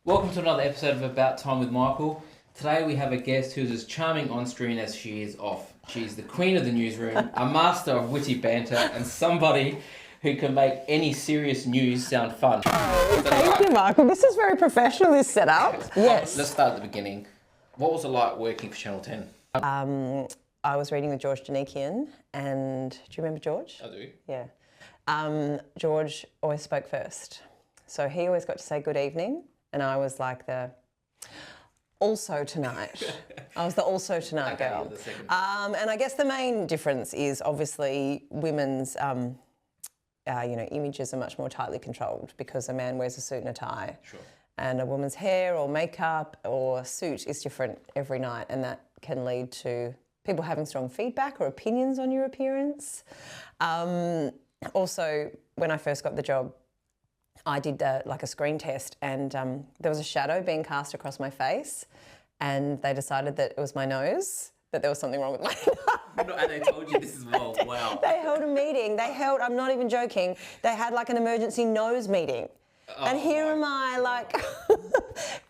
Welcome to another episode of About Time with Michael. Today we have a guest who's as charming on screen as she is off. She's the queen of the newsroom, a master of witty banter, and somebody who can make any serious news sound fun. Thank you, Michael. This is very professional, this setup. Yes. Let's start at the beginning. What was it like working for Channel 10? I was reading with George Janikian, and do you remember George? I do. Yeah. George always spoke first. So he always got to say good evening, and I was like the also tonight. I was the also tonight girl. The second. And I guess the main difference is obviously women's images are much more tightly controlled because a man wears a suit and a tie. Sure. And a woman's hair or makeup or suit is different every night, and that can lead to people having strong feedback or opinions on your appearance. Also, when I first got the job, I did like a screen test, and there was a shadow being cast across my face, and they decided that it was my nose, that there was something wrong with my nose. And they told you this as well. Wow. They held a meeting. I'm not even joking, they had like an emergency nose meeting. And here am I like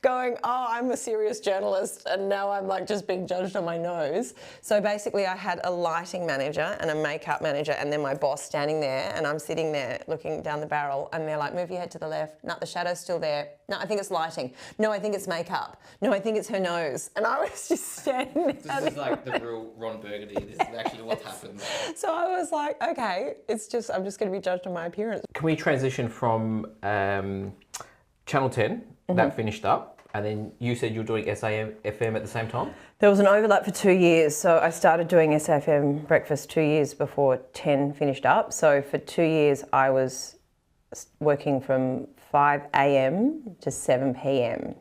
going, oh, I'm a serious journalist, and now I'm like just being judged on my nose. So basically I had a lighting manager and a makeup manager and then my boss standing there, and I'm sitting there looking down the barrel, and they're like, move your head to the left. No, the shadow's still there. No, I think it's lighting. No, I think it's makeup. No, I think it's her nose. And I was just standing there. This is like the real Ron Burgundy. This is actually what happened. So I was like, okay, I'm just going to be judged on my appearance. Can we transition from Channel 10, that finished up, and then you said you were doing SAFM at the same time? There was an overlap for 2 years. So I started doing SAFM breakfast 2 years before 10 finished up. So for 2 years I was working from 5 a.m. to 7 p.m.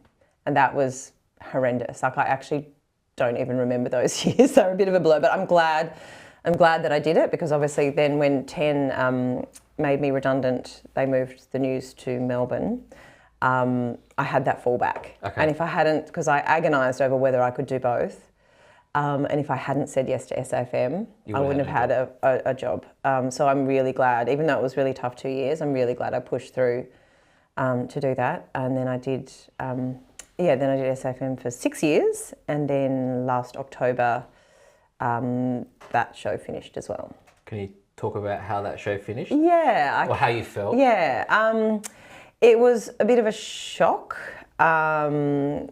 and that was horrendous. Like, I actually don't even remember those years. They're a bit of a blur, but I'm glad that I did it, because obviously then when 10 made me redundant, they moved the news to Melbourne. I had that fallback. Okay. And if I hadn't, because I agonised over whether I could do both, and if I hadn't said yes to SAFM, I wouldn't have had a job. So I'm really glad, even though it was really tough 2 years, I'm really glad I pushed through to do that. And then I did, SAFM for 6 years, and then last October, that show finished as well. Can you talk about how that show finished? Yeah. Or how you felt? Yeah. It was a bit of a shock. I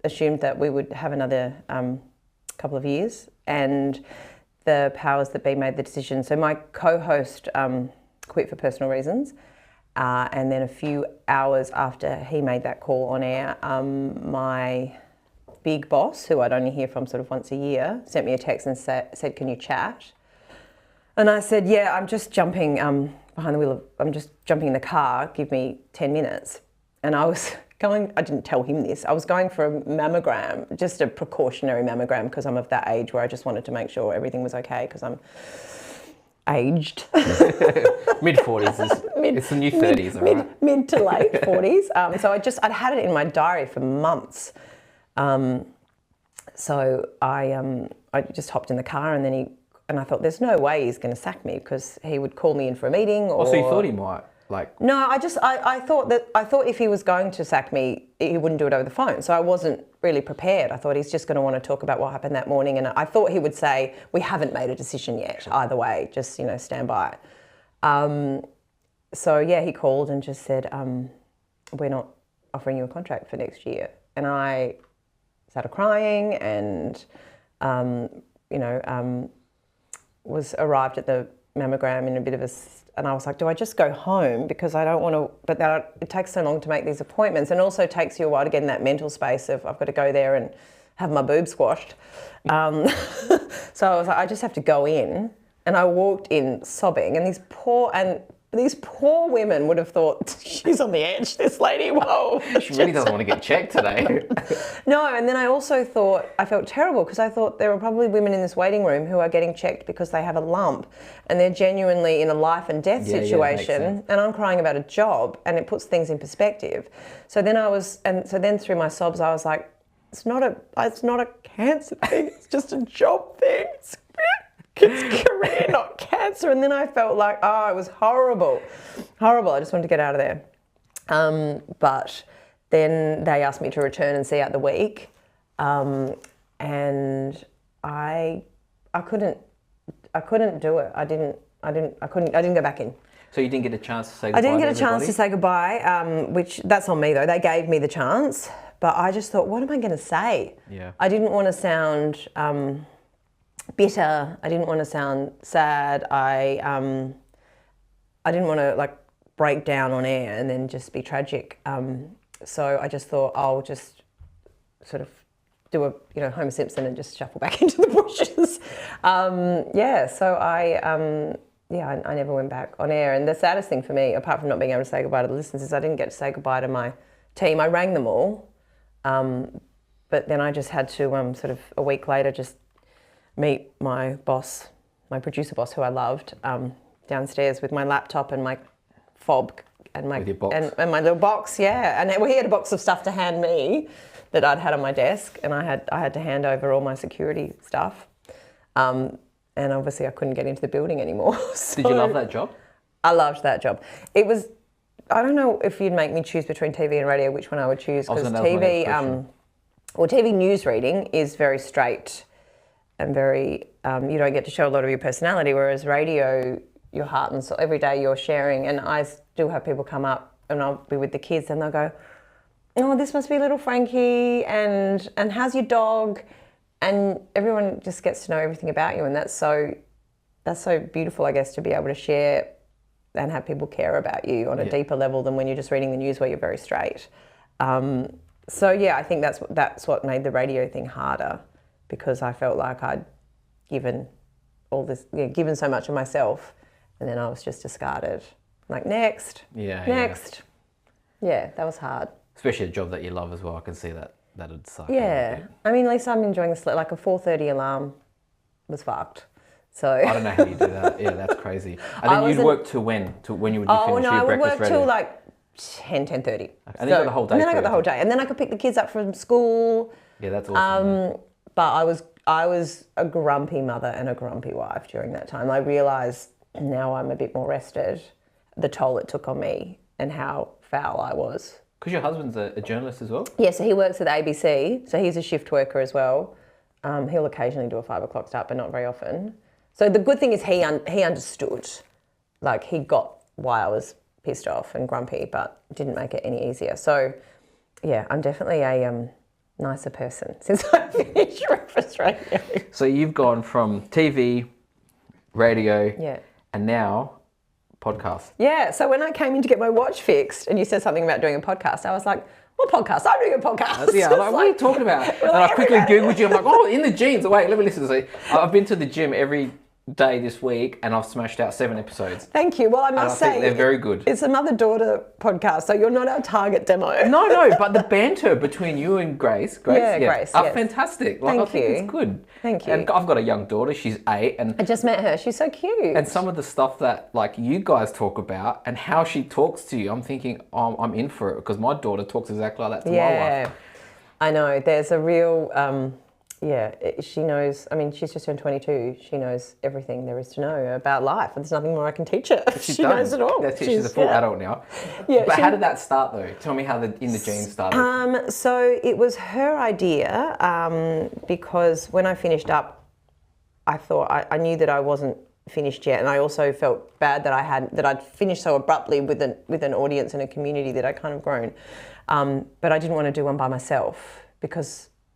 assumed that we would have another couple of years, and the powers that be made the decision. So my co-host quit for personal reasons, and then a few hours after he made that call on air, my big boss, who I'd only hear from sort of once a year, sent me a text and said, can you chat? And I said, yeah, I'm just jumping behind the wheel I'm just jumping in the car, give me 10 minutes. And I was going, I didn't tell him this, I was going for a mammogram, just a precautionary mammogram, because I'm of that age where I just wanted to make sure everything was okay, because I'm aged. Mid-40s, it's the new 30s, all right? Mid to late 40s. So I'd had it in my diary for months. So I just hopped in the car, and then I thought, there's no way he's going to sack me, because he would call me in for a meeting. Or so you thought he might, like? No, I thought if he was going to sack me, he wouldn't do it over the phone. So I wasn't really prepared. I thought he's just going to want to talk about what happened that morning, and I thought he would say, we haven't made a decision yet. Either way, just stand by. So yeah, he called and just said, we're not offering you a contract for next year, and I started crying, and was arrived at the mammogram in a bit of and I was like, do I just go home, because I don't want to, but it takes so long to make these appointments, and also takes you a while to get in that mental space of, I've got to go there and have my boob squashed. So I was like, I just have to go in, and I walked in sobbing, and these poor women would have thought, she's on the edge, this lady, whoa. She really doesn't want to get checked today. No, and then I also thought, I felt terrible, because I thought there are probably women in this waiting room who are getting checked because they have a lump, and they're genuinely in a life and death situation, and I'm crying about a job, and it puts things in perspective. So then through my sobs, I was like, it's not a cancer thing, it's just a job thing. It's career, not cancer. And then I felt like, it was horrible. I just wanted to get out of there. But then they asked me to return and see out the week, and I couldn't do it. I didn't go back in. So you didn't get a chance to say goodbye? I didn't get to a chance to say goodbye, which that's on me though. They gave me the chance, but I just thought, what am I going to say? Yeah. I didn't want to sound bitter. I didn't want to sound sad. I didn't want to like break down on air and then just be tragic. So I just thought I'll just sort of do a Homer Simpson and just shuffle back into the bushes. So I never went back on air. And the saddest thing for me, apart from not being able to say goodbye to the listeners, is I didn't get to say goodbye to my team. I rang them all, but then I just had to sort of a week later just meet my boss, my producer boss, who I loved, downstairs with my laptop and my fob and my and my little box, yeah. And he had a box of stuff to hand me that I'd had on my desk, and I had to hand over all my security stuff. And obviously I couldn't get into the building anymore. So did you love that job? I loved that job. It was, I don't know if you'd make me choose between TV and radio, which one I would choose, because TV, TV news reading is very straight and very, you don't get to show a lot of your personality, whereas radio, your heart and soul, every day you're sharing. And I still have people come up and I'll be with the kids and they'll go, oh, this must be little Frankie, and how's your dog? And everyone just gets to know everything about you, and that's so beautiful, I guess, to be able to share and have people care about you on a deeper level than when you're just reading the news where you're very straight. I think that's what made the radio thing harder, because I felt like I'd given all this, given so much of myself, and then I was just discarded. Like next. Yeah, that was hard. Especially a job that you love as well. I can see that. That'd suck. Yeah, I mean, at least I'm enjoying the sleep. Like a 4:30 alarm was fucked. So I don't know how you do that. Yeah, that's crazy. And then you'd work to when? To when you would finish your breakfast I would work radio? till like 10:30. And then you got the whole day. And then I got the whole day, and then I could pick the kids up from school. Yeah, that's awesome. But I was a grumpy mother and a grumpy wife during that time. I realise now I'm a bit more rested, the toll it took on me and how foul I was. Because your husband's a journalist as well? Yeah, so he works at the ABC, so he's a shift worker as well. He'll occasionally do a 5 o'clock start, but not very often. So the good thing is he understood. Like, he got why I was pissed off and grumpy, but didn't make it any easier. So, yeah, I'm definitely a nicer person since I finished breakfast radio. So you've gone from TV, radio, and now podcast. Yeah, so when I came in to get my watch fixed and you said something about doing a podcast, I was like, what podcast? I'm doing a podcast. Yeah, like, what are you talking about? And I quickly Googled you. I'm like, oh, in the jeans. Wait, let me listen to this. I've been to the gym every day this week and I've smashed out 7 episodes. Thank you. Well, I must say, they're very good. It's a mother-daughter podcast, so you're not our target demo. No, but the banter between you and Grace Grace, are fantastic. Like, I think it's good. Thank you. And I've got a young daughter. She's 8, and I just met her. She's so cute. And some of the stuff that like you guys talk about and how she talks to you, I'm thinking, oh, I'm in for it, because my daughter talks exactly like that to my wife. I know. There's a real. She knows, I mean, she's just turned 22. She knows everything there is to know about life. There's nothing more I can teach her. She knows it all. That's it. She's a full adult now. Yeah, but how did that start, though? Tell me how the In the Jeans started. So it was her idea, because when I finished up, I thought, I knew that I wasn't finished yet, and I also felt bad that I'd finished so abruptly with an audience and a community that I'd kind of grown. But I didn't want to do one by myself,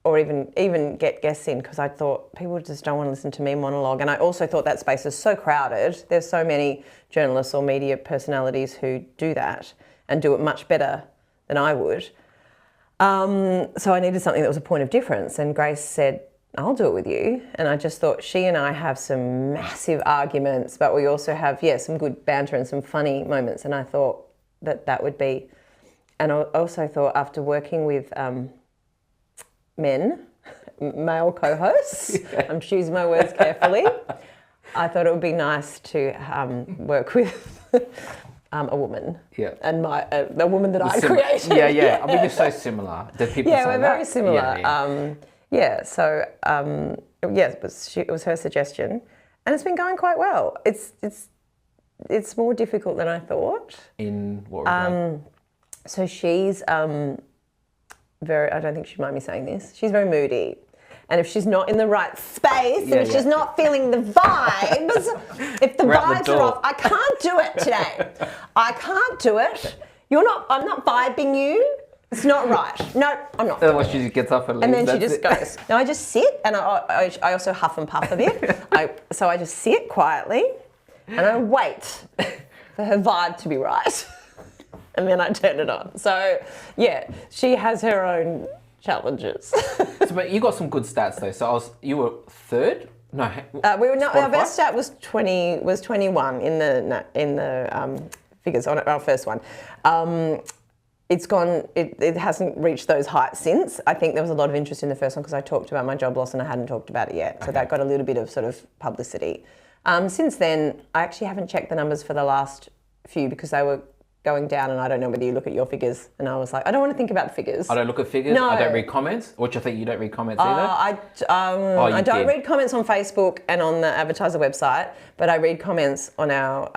or even get guests in, because I thought people just don't want to listen to me monologue. And I also thought that space is so crowded. There's so many journalists or media personalities who do that and do it much better than I would. So I needed something that was a point of difference. And Grace said, I'll do it with you. And I just thought, she and I have some massive arguments, but we also have, some good banter and some funny moments. And I thought that would be, and I also thought, after working with male co-hosts, I'm choosing my words carefully, I thought it would be nice to work with a woman. Yeah. And the woman that I created. Yeah. I mean, you're so similar. Do people say that? Yeah, we're very similar. It was her suggestion, and it's been going quite well. It's more difficult than I thought. In what regard? So she's very, I don't think she'd mind me saying this, she's very moody. And if she's not in the right space, and if she's not feeling the vibes, if the vibes are off, I can't do it today. I can't do it. I'm not vibing you. It's not right. No, I'm not. Otherwise she just gets up and leaves. And then she just goes. No, I just sit, and I also huff and puff a bit. So I just sit quietly, and I wait for her vibe to be right. And then I turn it on. So, yeah, she has her own challenges. But you got some good stats though. So you were third? No. Our best stat was 21 in the figures on our first one. It's gone. It hasn't reached those heights since. I think there was a lot of interest in the first one because I talked about my job loss and I hadn't talked about it yet. So that got a little bit of sort of publicity. Since then, I actually haven't checked the numbers for the last few because they were going down, and I don't know whether you look at your figures. And I was like, I don't want to think about the figures. I don't look at figures. No. I don't read comments. Which I think you don't read comments either. I don't read comments on Facebook and on the advertiser website, but I read comments on our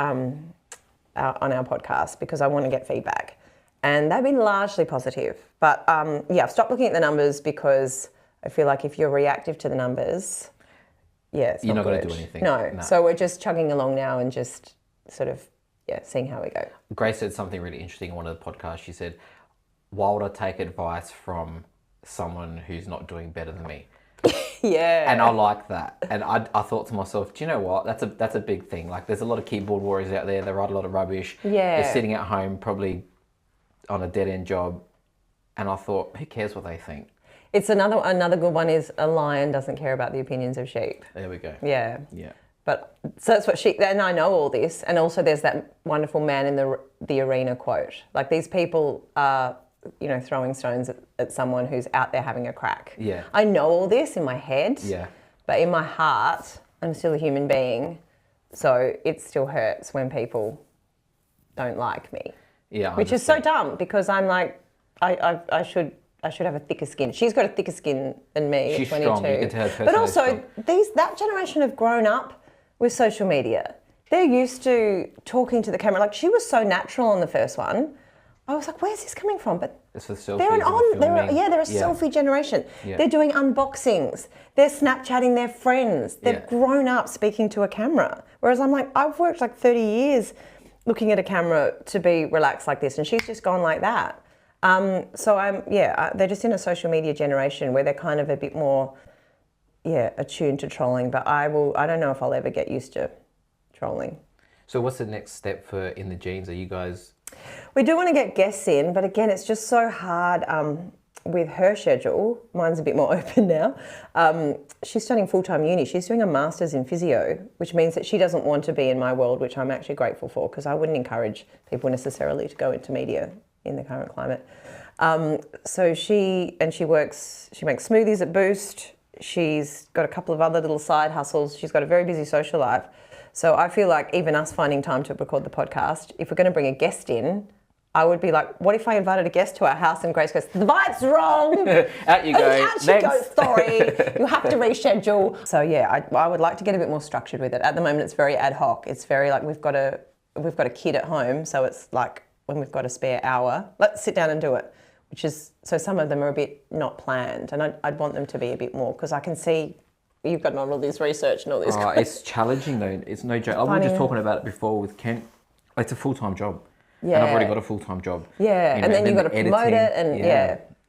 podcast because I want to get feedback. And they've been largely positive. But I've stopped looking at the numbers because I feel like if you're reactive to the numbers, it's you're not good. going to do anything. No. So we're just chugging along now and just sort of, seeing how we go. Grace said something really interesting in one of the podcasts. She said, why would I take advice from someone who's not doing better than me? Yeah. And I like that. And I thought to myself, do you know what? That's a big thing. Like there's a lot of keyboard warriors out there. They write a lot of rubbish. Yeah. They're sitting at home probably on a dead end job. And I thought, who cares what they think? It's another good one is a lion doesn't care about the opinions of sheep. There we go. Yeah. Yeah. But so that's what and I know all this. And also there's that wonderful man in the arena quote. Like these people are, throwing stones at someone who's out there having a crack. Yeah. I know all this in my head. Yeah. But in my heart, I'm still a human being. So it still hurts when people don't like me. Yeah. Which is so dumb because I'm like, I should have a thicker skin. She's got a thicker skin than me. She's at 22. strong. You can tell her but also, strong. that generation have grown up with social media. They're used to talking to the camera. Like she was so natural on the first one. I was like, where's this coming from? But it's the selfies. they're a selfie generation. Yeah. They're doing unboxings. They're Snapchatting their friends. They've grown up speaking to a camera. Whereas I'm like, I've worked like 30 years looking at a camera to be relaxed like this, and she's just gone like that. They're just in a social media generation where they're kind of a bit more, attuned to trolling. But I don't know if I'll ever get used to trolling. So what's the next step for In the Genes? Are you guys? We do want to get guests in, but again, it's just so hard with her schedule. Mine's a bit more open now. She's studying full-time uni. She's doing a master's in physio, which means that she doesn't want to be in my world, which I'm actually grateful for because I wouldn't encourage people necessarily to go into media in the current climate. So she makes smoothies at Boost. She's got a couple of other little side hustles. She's got a very busy social life. So I feel like even us finding time to record the podcast, if we're going to bring a guest in, I would be like, what if I invited a guest to our house and Grace goes, the vibe's wrong. Out you go. Out she goes, sorry. You have to reschedule. So I would like to get a bit more structured with it. At the moment, it's very ad hoc. It's very like we've got a kid at home, so it's like when we've got a spare hour, let's sit down and do it. Which is, so some of them are a bit not planned, and I'd want them to be a bit more because I can see you've got all this research and all this. It's challenging though. It's no joke. We were just talking about it before with Kent. It's a full-time job. Yeah. And I've already got a full-time job. Yeah. And then you've got to promote it and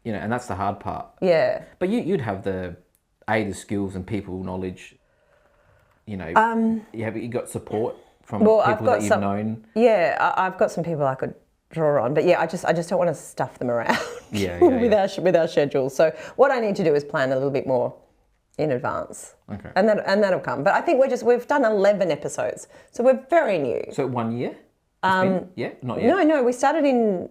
and that's the hard part. Yeah. But you'd have the skills and people knowledge. You got support from people that you've known. Yeah, I've got some people I could draw on, but I just don't want to stuff them around with our schedule. So what I need to do is plan a little bit more in advance. Okay. And that'll come. But I think we've done 11 episodes, so we're very new. So 1 year? Not yet. No, we started in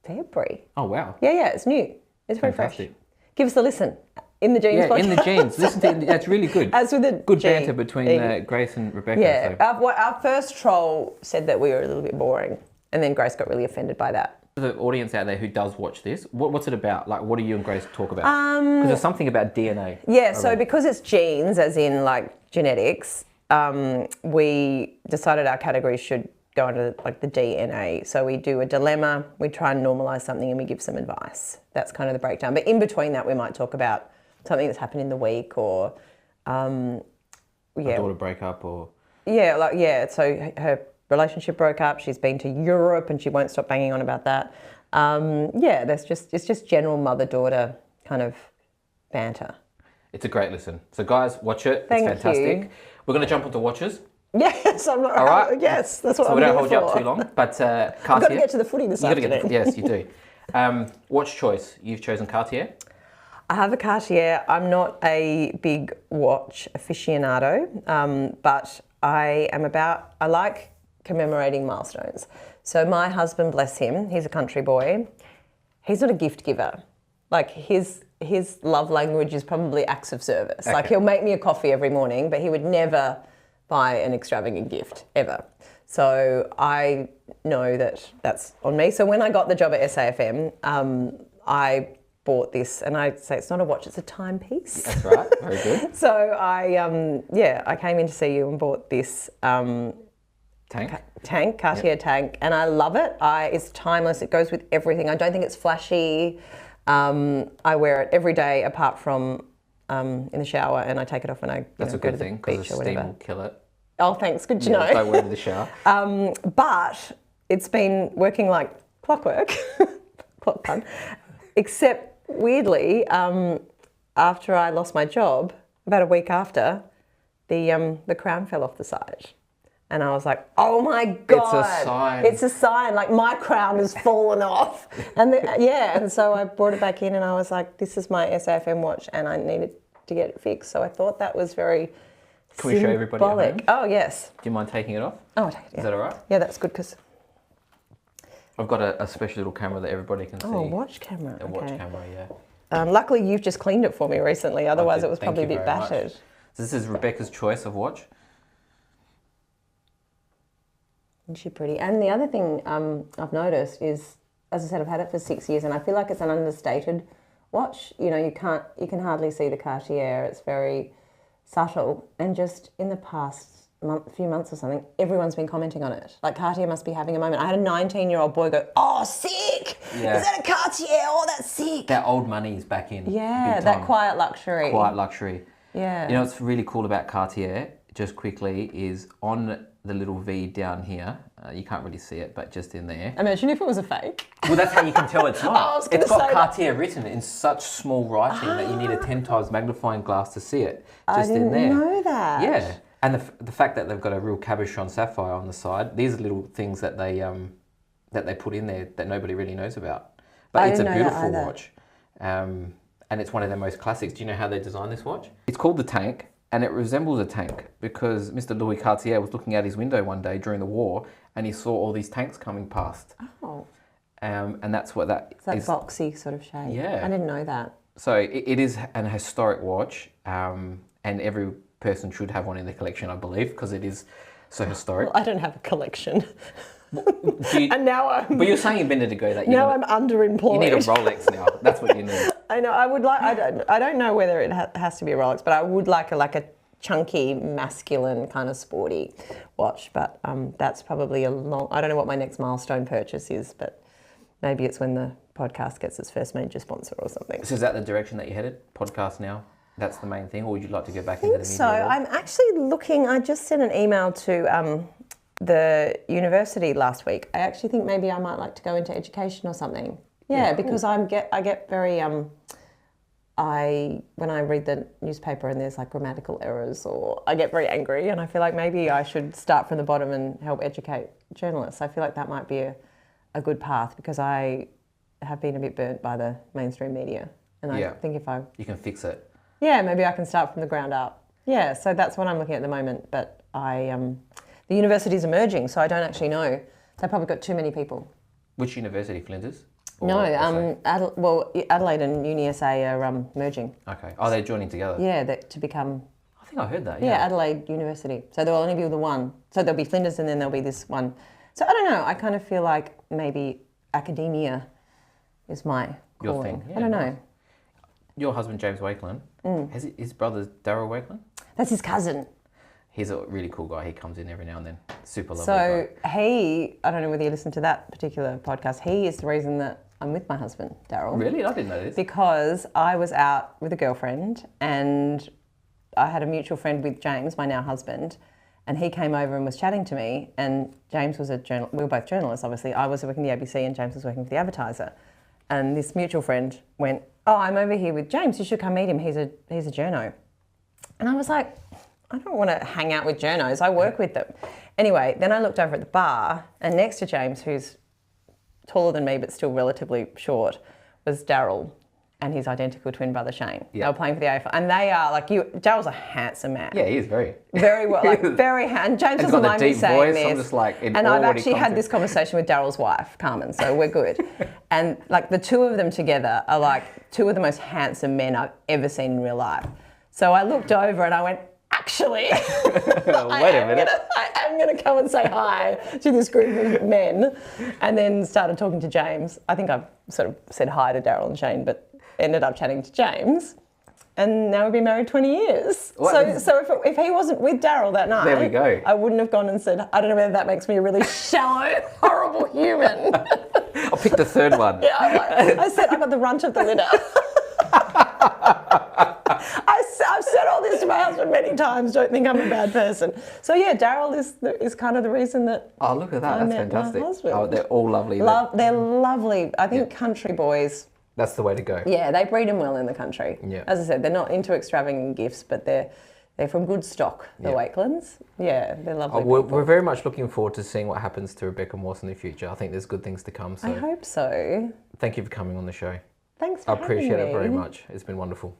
February. Oh wow. Yeah, it's new. It's very Fantastic. fresh. Give us a listen. In the Genes podcast. In the Genes. Listen to that's really good. As with the good banter between Grace and Rebecca. Yeah. So. Our first troll said that we were a little bit boring, and then Grace got really offended by that. The audience out there who does watch this, what's it about? Like, what do you and Grace talk about? Because there's something about DNA. Yeah, so because it's genes, as in like genetics, we decided our categories should go into like the DNA. So we do a dilemma, we try and normalise something, and we give some advice. That's kind of the breakdown. But in between that, we might talk about something that's happened in the week, or A daughter breakup, or so her relationship broke up. She's been to Europe and she won't stop banging on about that. It's just general mother-daughter kind of banter. it's a great listen. So guys, watch it. Thank it's fantastic. you. We're going to jump onto watches. Yes, I'm not. All right. Yes, that's what So I'm we don't here hold you up for. too long. But Cartier. I've got to get to the footy this afternoon. Yes, you do. Watch choice. You've chosen Cartier. I have a Cartier. I'm not a big watch aficionado, but I like commemorating milestones. So my husband, bless him, he's a country boy. He's not a gift giver. Like his love language is probably acts of service. Okay. Like he'll make me a coffee every morning, but he would never buy an extravagant gift ever. So I know that that's on me. So when I got the job at SAFM, I bought this, and I'd say it's not a watch, it's a timepiece. That's right. Very good. So I came in to see you and bought this Tank. Cartier tank, and I love it. It's timeless. It goes with everything. I don't think it's flashy. I wear it every day apart from in the shower, and I take it off when I That's a go to good the thing because beach the or steam whatever. will kill it. Oh, thanks. Good to know. Don't wear it in the shower. But it's been working like clockwork, clock pun, except weirdly, after I lost my job, about a week after, the crown fell off the side. And I was like, oh my God. It's a sign. It's a sign, like my crown has fallen off. And and so I brought it back in and I was like, this is my SAFM watch and I needed to get it fixed. So I thought that was very Can we show everybody at home? Oh, yes. Do you mind taking it off? Oh, I'll take it. Is that all right? Yeah, that's good because... I've got a special little camera that everybody can see. Oh, a watch camera. A watch camera, yeah. Luckily, you've just cleaned it for me recently. Otherwise, it was Thank probably a you bit very much. battered. So this is Rebecca's choice of watch. Isn't she pretty? And the other thing I've noticed is, as I said, I've had it for 6 years, and I feel like it's an understated watch. You know, you can hardly see the Cartier. It's very subtle. And just in the past few months or something, everyone's been commenting on it. Like, Cartier must be having a moment. I had a 19-year-old boy go, "Oh, sick! Yeah. Is that a Cartier? Oh, that's sick!" That old money is back in. Yeah, big that time. quiet luxury. Quiet luxury. Yeah. You know what's really cool about Cartier, just quickly, is on the little V down here, you can't really see it, but just in there. Imagine if it was a fake. Well, that's how you can tell it's not. I was gonna It's got say Cartier written in such small writing that you need a 10 times magnifying glass to see it. Just I in didn't there. know that. Yeah. And the fact that they've got a real cabochon sapphire on the side, these are little things that they put in there that nobody really knows about. But I it's a didn't know that beautiful either. watch. And it's one of their most classics. Do you know how they designed this watch? It's called the Tank, and it resembles a tank because Mr. Louis Cartier was looking out his window one day during the war and he saw all these tanks coming past. Oh. And that's what that It's that is. boxy sort of shape. Yeah. I didn't know that. So it is an historic watch, and every person should have one in their collection, I believe, because it is so historic. Well, I don't have a collection. Do you- And now I'm... But you're saying a minute ago that I'm underemployed. you need a Rolex now. That's what you need. I know. I would like... I don't know whether it has to be a Rolex, but I would like a chunky, masculine, kind of sporty watch. But that's probably a long... I don't know what my next milestone purchase is, but maybe it's when the podcast gets its first major sponsor or something. So is that the direction that you're headed? Podcast now? That's the main thing? Or would you like to go back into the media? So I'm actually looking... I just sent an email to... the university last week. I actually think maybe I might like to go into education or something. Yeah, cool. Because I get very when I read the newspaper and there's like grammatical errors, or I get very angry, and I feel like maybe I should start from the bottom and help educate journalists. I feel like that might be a good path because I have been a bit burnt by the mainstream media, and I think if you can fix it. Yeah, maybe I can start from the ground up. Yeah, so that's what I'm looking at the moment, but the university's emerging, so I don't actually know. They probably got too many people. Which university, Flinders? No, Adelaide and UniSA are merging. Okay. Oh, they're joining together? Yeah, to become... I think I heard that, Yeah, Adelaide University. So there'll only be the one. So there'll be Flinders and then there'll be this one. So I don't know, I kind of feel like maybe academia is my Your calling. thing. Yeah, I don't nice. know. Your husband, James Wakelin, his brother's Darryl Wakelin? That's his cousin. He's a really cool guy. He comes in every now and then. Super lovely So guy. I don't know whether you listened to that particular podcast, he is the reason that I'm with my husband, Daryl. Really? I didn't know this. Because I was out with a girlfriend and I had a mutual friend with James, my now husband, and he came over and was chatting to me, and James was we were both journalists, obviously. I was working the ABC and James was working for the Advertiser. And this mutual friend went, "Oh, I'm over here with James, you should come meet him, he's a journo." And I was like, I don't want to hang out with journos, I work with them. Anyway, then I looked over at the bar, and next to James, who's taller than me but still relatively short, was Daryl and his identical twin brother Shane. Yeah. They were playing for the AFL, and they are like Daryl's a handsome man. Yeah, he is very Well, like very handsome. James He's doesn't got mind the me deep saying voice. this. I'm just like in and awe I've when he actually comes had in. this conversation with Daryl's wife, Carmen, so we're good. And like the two of them together are like two of the most handsome men I've ever seen in real life. So I looked over and I went, actually, Wait a minute. I am going to come and say hi to this group of men. And then started talking to James. I think I've sort of said hi to Daryl and Shane, but ended up chatting to James. And now we've been married 20 years. What? So if he wasn't with Daryl that night, There we go. I wouldn't have gone and said, I don't know whether that makes me a really shallow, horrible human. I'll pick the third one. Yeah, I said I got the runt of the litter. I've said all this to my husband many times. Don't think I'm a bad person. So yeah, Daryl is kind of the reason that. Oh, look at that. I That's met my fantastic. husband. Oh, they're all lovely. They're lovely. I think country boys. That's the way to go. Yeah, they breed them well in the country. Yeah. As I said, they're not into extravagant gifts, but they're from good stock. The Wakelands. Yeah, they're lovely. We're very much looking forward to seeing what happens to Rebecca Morse in the future. I think there's good things to come. So I hope so. thank you for coming on the show. Thanks for I having me. appreciate it very much. It's been wonderful.